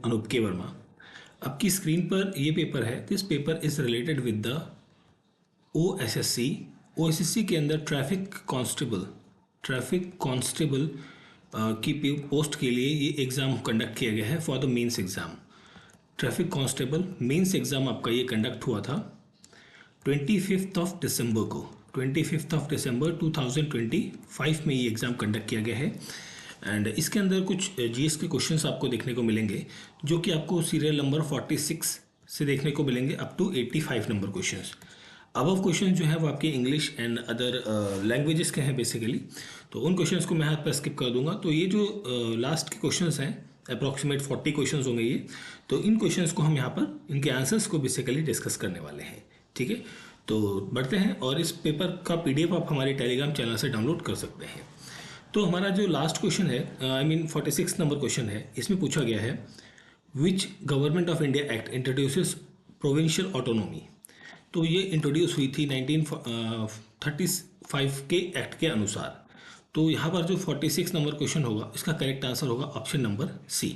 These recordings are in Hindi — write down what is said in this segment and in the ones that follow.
अनूप के वर्मा। आपकी स्क्रीन पर ये पेपर है। This paper is related with the OSSC. OSSC के अंदर ट्रैफिक कांस्टेबल की पोस्ट के लिए ये एग्ज़ाम कंडक्ट किया गया है for the mains exam. Traffic constable mains exam आपका ये कंडक्ट हुआ था 25 दिसंबर को। 25 दिसंबर 2025 में ये एग्ज़ाम कंडक्ट किया गया है। एंड इसके अंदर कुछ जीएस के क्वेश्चंस आपको देखने को मिलेंगे जो कि आपको सीरियल नंबर 46 से देखने को मिलेंगे up to 85 number questions. Above question जो है वो आपके इंग्लिश एंड अदर लैंग्वेजेस के हैं बेसिकली, तो उन क्वेश्चंस को मैं हाथ पर स्किप कर दूंगा। तो ये जो लास्ट के क्वेश्चंस हैं अप्रॉक्सीमेट 40 क्वेश्चंस होंगे ये, तो इन क्वेश्चंस को हम यहाँ पर इनके आंसर्स को बेसिकली डिस्कस करने वाले हैं। ठीक है, तो बढ़ते हैं और इस पेपर का पीडीएफ आप हमारे टेलीग्राम चैनल से डाउनलोड कर सकते हैं। तो हमारा जो लास्ट क्वेश्चन है 46 नंबर क्वेश्चन है, इसमें पूछा गया है which government of India act introduces provincial autonomy. तो ये इंट्रोड्यूस हुई थी 1935 के एक्ट के अनुसार। तो यहाँ पर जो 46 नंबर क्वेश्चन होगा इसका करेक्ट आंसर होगा ऑप्शन नंबर सी।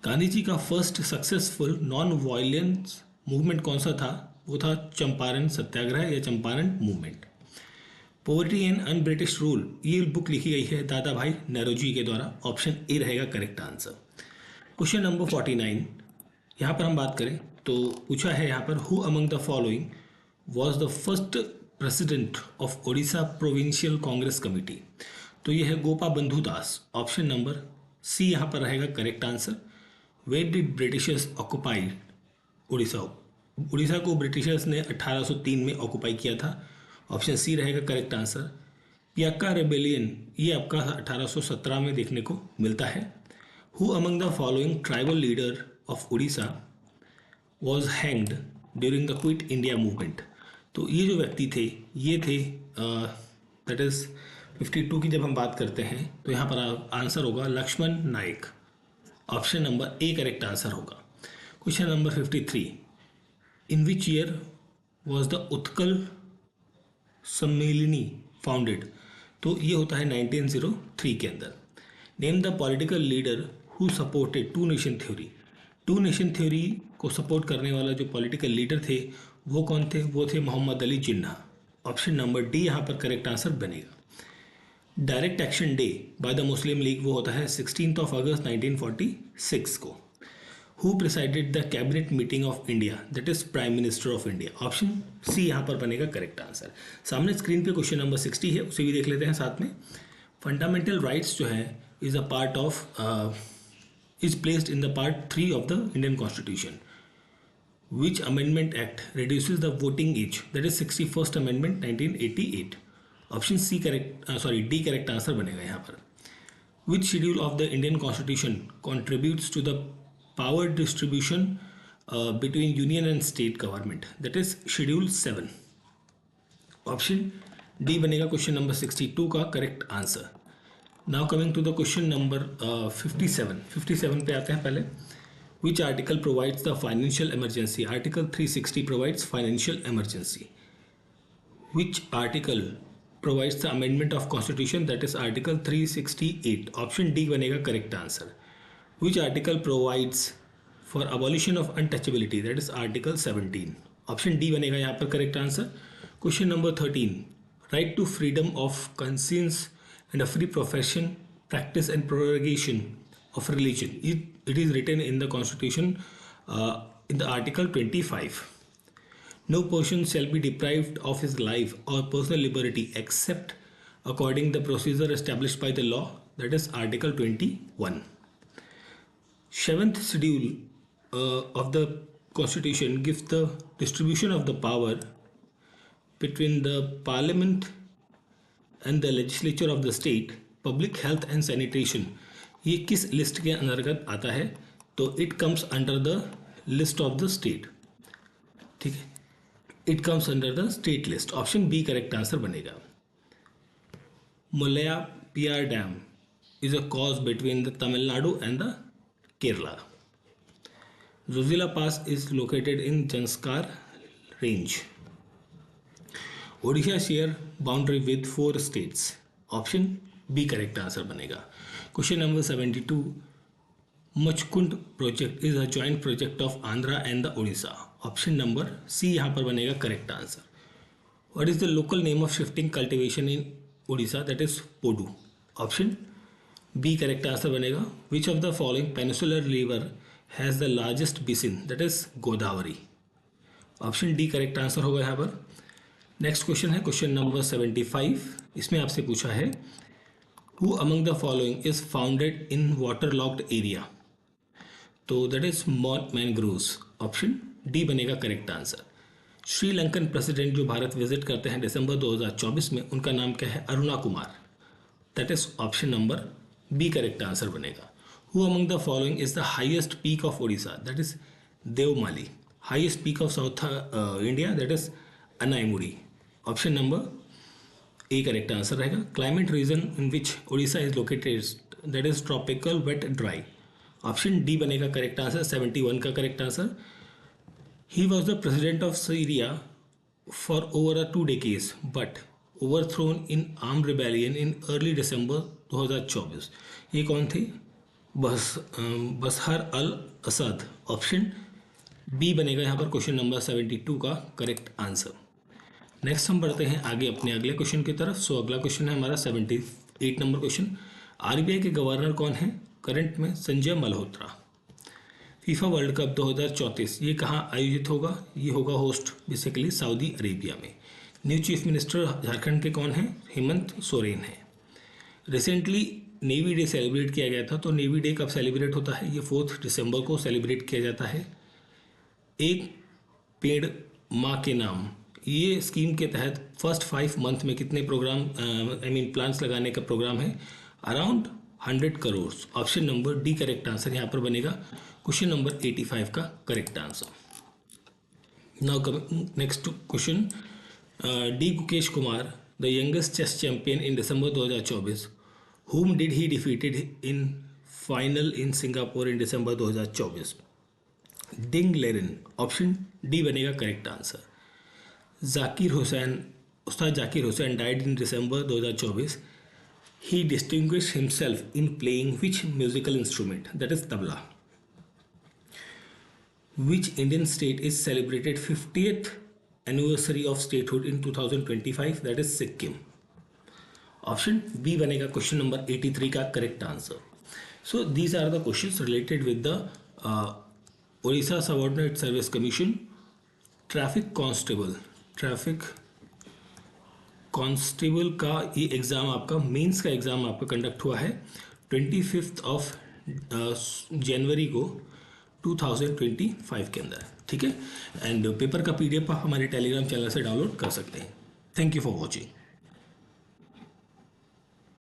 गांधी जी का first successful non violence movement कौन सा था? वो था चंपारण सत्याग्रह या Champaran movement. Poverty and un British rule, ये बुक लिखी गई है दादा भाई नौरोजी के द्वारा। ऑप्शन ए रहेगा करेक्ट आंसर। क्वेश्चन नंबर 49 यहाँ पर हम बात करें तो पूछा है यहाँ पर who among the following was the first president of Odisha provincial Congress committee. तो ये है गोपा बंधु दास। ऑप्शन नंबर सी यहाँ पर रहेगा correct answer. Where did Britishers occupy Orissa? Orissa को ब्रिटिशर्स ने 1803 में ऑक्युपाई किया था। ऑप्शन सी रहेगा करेक्ट आंसर। पियाक्का रेबेलियन ये आपका 1817 में देखने को मिलता है। Who among the following tribal leader of Orissa was hanged during the quit India movement. तो ये जो व्यक्ति थे ये थे दैट इज 52 की जब हम बात करते हैं तो यहाँ पर आंसर होगा Lakshman Nayak. Option number A correct answer होगा। Question number 53 in which year was the Utkal Sammilani founded. तो ये होता है 1903 के अंदर। Name the political leader who supported two nation theory. Two nation theory को सपोर्ट करने वाला जो पॉलिटिकल लीडर थे वो कौन थे? वो थे Mohammed Ali Jinnah. Option number D यहाँ पर करेक्ट आंसर बनेगा। Direct action day by the Muslim League वो होता है 16 अगस्त 1946 को। Who presided the cabinet meeting of India? That is prime minister of India. Option C यहाँ पर बनेगा करेक्ट आंसर। सामने स्क्रीन पे क्वेश्चन नंबर 60 है, उसे भी देख लेते हैं साथ में। फंडामेंटल राइट्स जो है is a part of is placed in the part 3 of the Indian Constitution. Which amendment act reduces the voting age? That is 61st Amendment 1988. Option C correct, D correct answer बनेगा यहाँ पर। Which schedule of the Indian Constitution contributes to the power distribution between union and state government? That is Schedule 7. Option D बनेगा क्वेश्चन नंबर 62 का correct answer. Now coming to the question number 57 पे आते हैं पहले। Which article provides the financial emergency? Article 360 provides financial emergency. Which article provides the amendment of constitution? That is article 368। Option D बनेगा correct answer. Which article provides for abolition of untouchability? That is article 17। Option D बनेगा यहाँ पर correct answer. Question number 13 right to freedom of conscience and a free profession, practice and prorogation of religion. It is written in the Constitution in the Article 25. No person shall be deprived of his life or personal liberty except according the procedure established by the law. That is Article 21. 7th schedule of the Constitution gives the distribution of the power between the Parliament and the legislature of the state. Public health and sanitation ये किस लिस्ट के अंतर्गत आता है? तो it comes under the list of the state. ठीक है, it comes under the state list. Option B correct answer बनेगा। Mullaperiyar dam is a cause between the Tamil Nadu and the Kerala. Zojila pass is located in Zanskar range. Odisha share boundary with 4 states. Option B correct answer बनेगा। Question number 72 Machkund project is a joint project of Andhra and the Orissa. Option number C यहाँ पर बनेगा correct answer. What is the local name of shifting cultivation in Orissa? That is podu. Option B correct answer बनेगा। Which of the following peninsular river has the largest basin? That is Godavari. Option D correct answer होगा यहाँ पर। नेक्स्ट क्वेश्चन है क्वेश्चन नंबर 75। इसमें आपसे पूछा है who among the following is founded in water locked area? तो that is mount mangroves. Option D बनेगा करेक्ट आंसर। श्रीलंकन प्रेसिडेंट जो भारत विजिट करते हैं दिसंबर 2024 में, उनका नाम क्या है? Aruna Kumar. That is option number B correct answer बनेगा। Who among the following is the highest peak of Odisha? That is Deomali. Highest peak of south India? That is Anamudi. Option number A correct answer रहेगा। Climate region in which Odisha is located? That is tropical wet dry. Option D बनेगा करेक्ट आंसर, 71 का correct answer. He was the president of Syria for over 2 decades but overthrown in arm rebellion in early दिसंबर 2024। ये कौन थे? बसहर अल असद। ऑप्शन बी बनेगा यहाँ पर क्वेश्चन नंबर 72 का करेक्ट आंसर। नेक्स्ट हम बढ़ते हैं आगे अपने अगले क्वेश्चन की तरफ। सो अगला क्वेश्चन है हमारा 78 नंबर क्वेश्चन। आरबीआई के गवर्नर कौन है करंट में? Sanjay Malhotra. FIFA world cup 2034 ये कहाँ आयोजित होगा? ये होगा होस्ट बेसिकली सऊदी अरेबिया में। न्यू चीफ मिनिस्टर झारखंड के कौन हैं? हेमंत सोरेन है। रिसेंटली नेवी डे सेलिब्रेट किया गया था, तो नेवी डे कब सेलिब्रेट होता है? ये 4 दिसंबर को सेलिब्रेट किया जाता है। एक पेड़ माँ के नाम, ये स्कीम के तहत फर्स्ट 5 मंथ में कितने प्रोग्राम प्लांट्स लगाने का प्रोग्राम है? Around 100 crore. Option number D correct answer यहाँ पर बनेगा क्वेश्चन नंबर 85 का correct answer. Now coming next question. D Gukesh Kumar the youngest chess champion in December 2024, whom did he defeated in final in Singapore in December 2024? Ding Liren. Option D बनेगा correct answer. Ustad Zakir Hussain died in December 2024। He distinguished himself in playing which musical instrument? That is tabla. Which Indian state is celebrated 50th anniversary of statehood in 2025? That is Sikkim. Option B बनेगा क्वेश्चन नंबर 83 का correct answer. So these are the questions related with the Odisha subordinate service commission traffic constable का ये एग्ज़ाम आपका मेंस का एग्ज़ाम आपका कंडक्ट हुआ है 25 जनवरी को 2025 के अंदर, ठीक है। एंड पेपर का PDF आप हमारे टेलीग्राम चैनल से डाउनलोड कर सकते हैं। Thank you for watching.